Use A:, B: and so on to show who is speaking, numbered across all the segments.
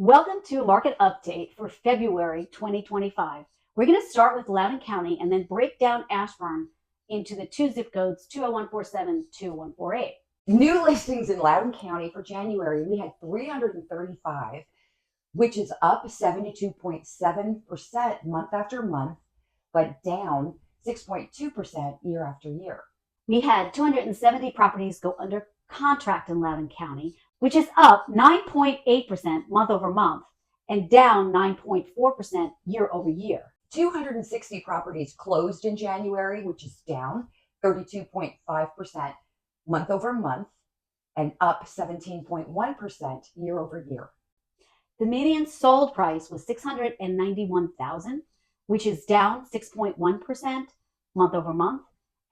A: Welcome to a market update for February 2025. We're going to start with Loudoun County and then break down Ashburn into the two zip codes 20147, 20148.
B: New listings in Loudoun County for January, we had 335, which is up 72.7% month after month, but down 6.2% year after year.
A: We had 270 properties go under contract in Loudoun County, which is up 9.8% month over month and down 9.4% year over year.
B: 260 properties closed in January, which is down 32.5% month over month and up 17.1% year over year.
A: The median sold price was $691,000, which is down 6.1% month over month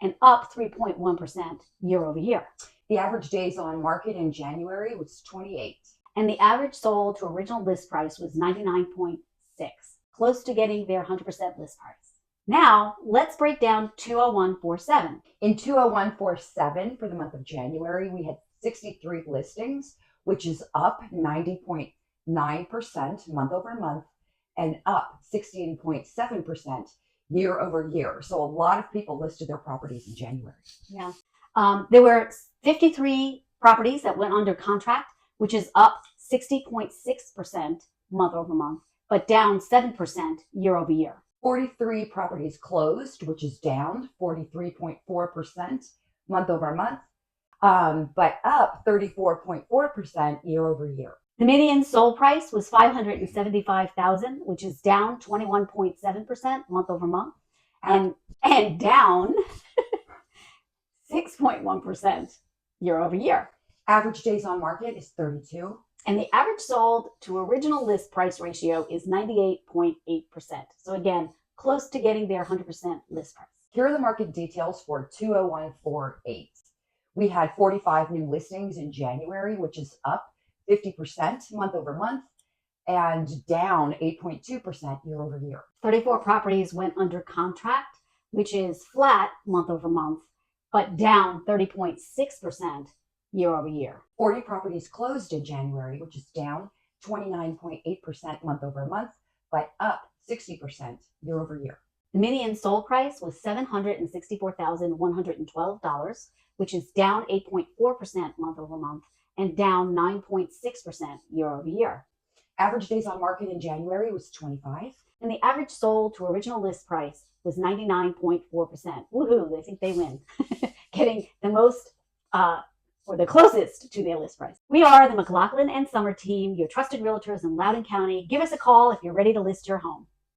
A: and up 3.1% year over year.
B: The average days on market in January was 28.
A: And the average sold to original list price was 99.6, close to getting their 100% list price. Now, let's break down 20147.
B: In 20147 for the month of January, we had 63 listings, which is up 90.9% month over month and up 16.7% year over year. So a lot of people listed their properties in January.
A: Yeah. There were 53 properties that went under contract, which is up 60.6% month over month, but down 7% year over year.
B: 43 properties closed, which is down 43.4% month over month, but up 34.4% year over year.
A: The median sold price was $575,000, which is down 21.7% month over month and down 6.1% year over year.
B: Average days on market is 32.
A: And the average sold to original list price ratio is 98.8%. So again, close to getting their 100% list price.
B: Here are the market details for 20148. We had 45 new listings in January, which is up 50% month over month and down 8.2% year over year.
A: 34 properties went under contract, which is flat month over month, but down 30.6% year over year.
B: 40 properties closed in January, which is down 29.8% month over month, but up 60% year over year.
A: The median sold price was $764,112, which is down 8.4% month over month and down 9.6% year over year.
B: Average days on market in January was 25.
A: And the average sold to original list price was 99.4%. Woohoo, they think they win. Getting the most or the closest to their list price. We are the McLoughlin and Sommer team, your trusted realtors in Loudoun County. Give us a call if you're ready to list your home.